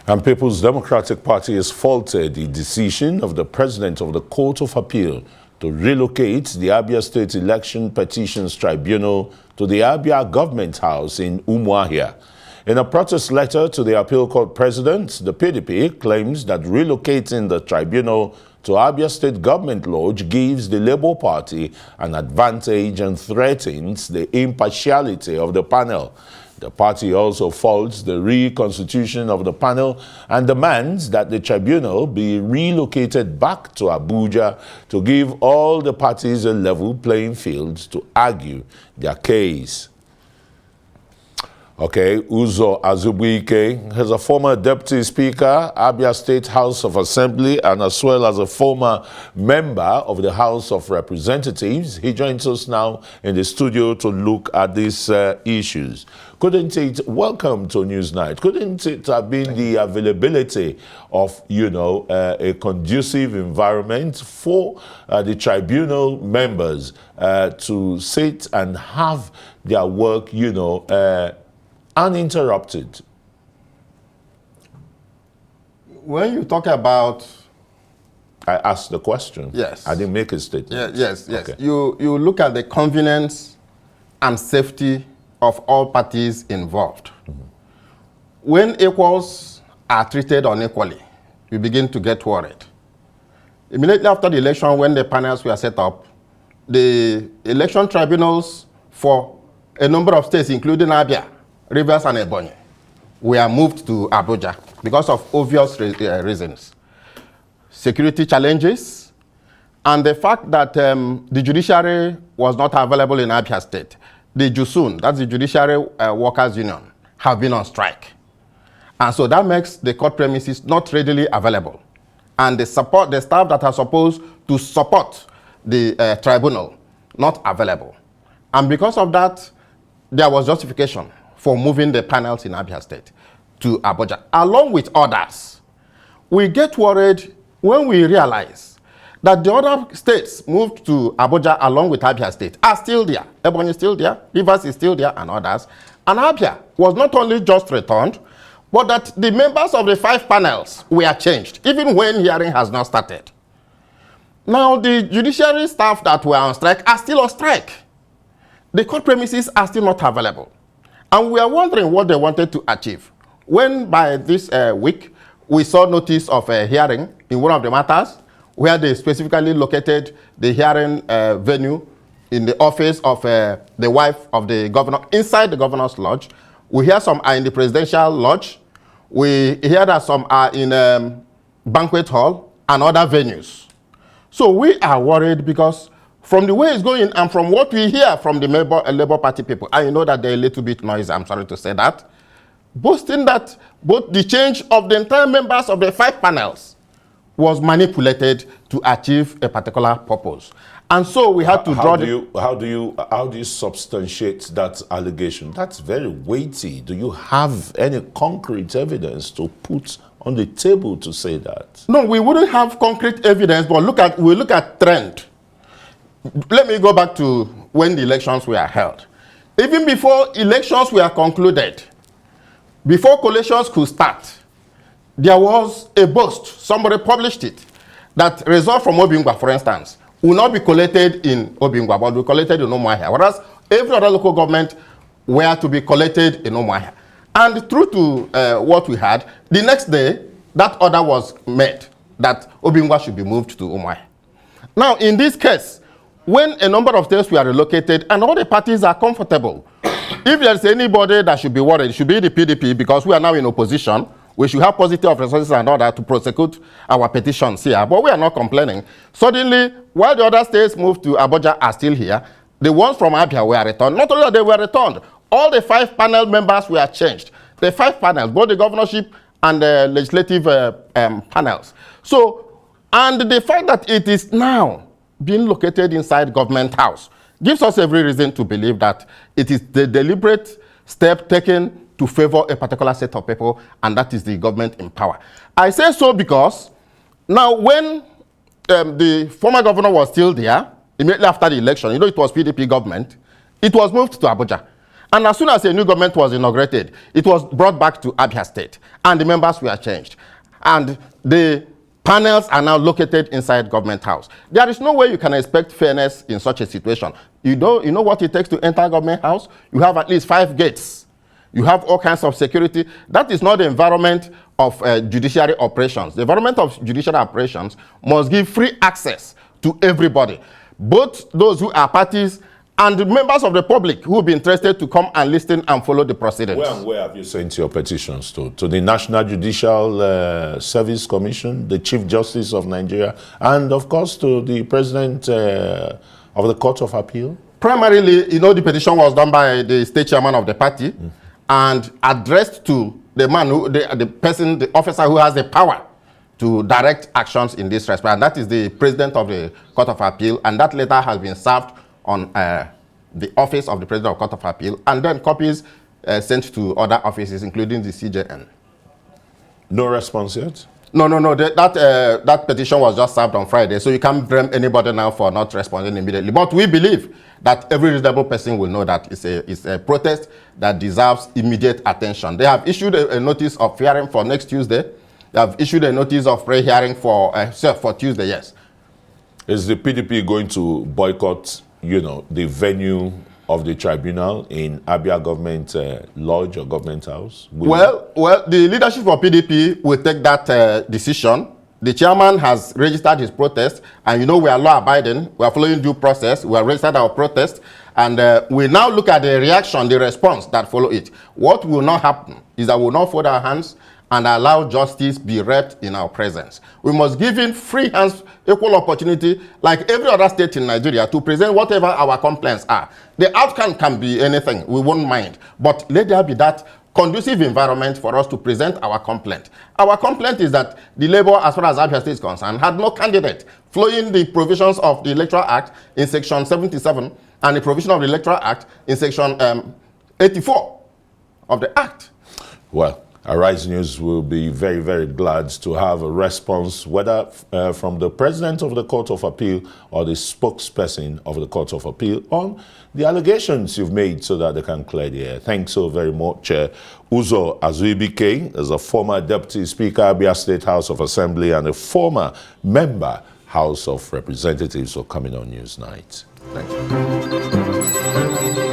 And People's Democratic Party has faulted the decision of the President of the Court of Appeal to relocate the Abia State Election Petitions Tribunal to the Abia Government House in Umuahia. In a protest letter to the Appeal Court President, the PDP claims that relocating the tribunal to Abia State Government Lodge gives the Labour Party an advantage and threatens the impartiality of the panel. The party also faults the reconstitution of the panel and demands that the tribunal be relocated back to Abuja to give all the parties a level playing field to argue their case. Okay, Azubuike is a former Deputy Speaker, Abia State House of Assembly, and as well as a former member of the House of Representatives. He joins us now in the studio to look at these issues. Welcome to Newsnight. Couldn't it have been the availability of, a conducive environment for the tribunal members to sit and have their work, uninterrupted? When you talk about... I asked the question. Yes. I didn't make a statement. Yes. Okay. You look at the convenience and safety of all parties involved. Mm-hmm. When equals are treated unequally, you begin to get worried. Immediately after the election, when the panels were set up, the election tribunals for a number of states, including Abia, Rivers and Ebonyi, were moved to Abuja because of obvious reasons. Security challenges, and the fact that the judiciary was not available in Abia State. The JUSUN, that's the Judiciary Workers Union, have been on strike. And so that makes the court premises not readily available. And the staff that are supposed to support the tribunal, not available. And because of that, there was justification for moving the panels in Abia State to Abuja, along with others. We get worried when we realize that the other states moved to Abuja along with Abia State are still there. Ebonyi is still there, Rivers is still there, and others. And Abia was not only just returned, but that the members of the 5 panels were changed, even when hearing has not started. Now, the judiciary staff that were on strike are still on strike. The court premises are still not available. And we are wondering what they wanted to achieve. When by this week, we saw notice of a hearing in one of the matters, where they specifically located the hearing venue in the office of the wife of the governor, inside the governor's lodge. We hear some are in the presidential lodge. We hear that some are in banquet hall and other venues. So we are worried because from the way it's going and from what we hear from the Labour Party people, I know that they're a little bit noisy, I'm sorry to say that, boasting that both the change of the entire members of the 5 panels was manipulated to achieve a particular purpose. And so we had to draw how do you substantiate that allegation? That's very weighty. Do you have any concrete evidence to put on the table to say that? No, we wouldn't have concrete evidence, but we look at trend. Let me go back to when the elections were held. Even before elections were concluded, before collations could start, there was a boast, somebody published it, that results from Obingwa, for instance, will not be collated in Obingwa, but will be collated in Umuahia, whereas every other local government were to be collated in Umuahia. And true to what we had, the next day, that order was made that Obingwa should be moved to Umuahia. Now, in this case, when a number of states were relocated and all the parties are comfortable, if there's anybody that should be worried, it should be the PDP, because we are now in opposition. We should have positive resources and order to prosecute our petitions here, but we are not complaining. Suddenly, while the other states moved to Abuja are still here, the ones from Abia were returned. Not only that they were returned, all the 5 panel members were changed. The 5 panels, both the governorship and the legislative panels. So, and the fact that it is now being located inside government house gives us every reason to believe that it is the deliberate step taken to favor a particular set of people, and that is the government in power. I say so because now when the former governor was still there, immediately after the election, it was PDP government, it was moved to Abuja. And as soon as a new government was inaugurated, it was brought back to Abia State, and the members were changed. And the panels are now located inside Government House. There is no way you can expect fairness in such a situation. You know what it takes to enter Government House? You have at least 5 gates. You have all kinds of security. That is not the environment of judiciary operations. The environment of judiciary operations must give free access to everybody, both those who are parties and the members of the public who will be interested to come and listen and follow the proceedings. Where have you sent your petitions to? To the National Judicial Service Commission, the Chief Justice of Nigeria, and of course to the President of the Court of Appeal? Primarily, the petition was done by the state chairman of the party and addressed to the man, the officer who has the power to direct actions in this respect. And that is the President of the Court of Appeal. And that letter has been served on the office of the President of Court of Appeal, and then copies sent to other offices, including the CJN. No response yet? No. That petition was just served on Friday, so you can't blame anybody now for not responding immediately. But we believe that every reasonable person will know that it's a protest that deserves immediate attention. They have issued a notice of hearing for next Tuesday. They have issued a notice of pre-hearing for Tuesday, yes. Is the PDP going to boycott, the venue of the tribunal in Abia Government Lodge or Government House? Well, the leadership of PDP will take that decision. The chairman has registered his protest, and we are law-abiding. We are following due process. We have registered our protest, and we now look at the reaction, the response that follow it. What will not happen is that we will not fold our hands and allow justice be wrapped in our presence. We must give in free hands, equal opportunity, like every other state in Nigeria, to present whatever our complaints are. The outcome can be anything, we won't mind. But let there be that conducive environment for us to present our complaint. Our complaint is that the Labour, as far as Abia State is concerned, had no candidate, following the provisions of the Electoral Act in Section 77 and the provision of the Electoral Act in Section 84 of the Act. Well, Arise News will be very, very glad to have a response, whether from the President of the Court of Appeal or the spokesperson of the Court of Appeal, on the allegations you've made so that they can clear the air. Thanks so very much. Uzo Azubuike is a former Deputy Speaker, Abia State House of Assembly, and a former member, House of Representatives, for coming on Newsnight. Thank you.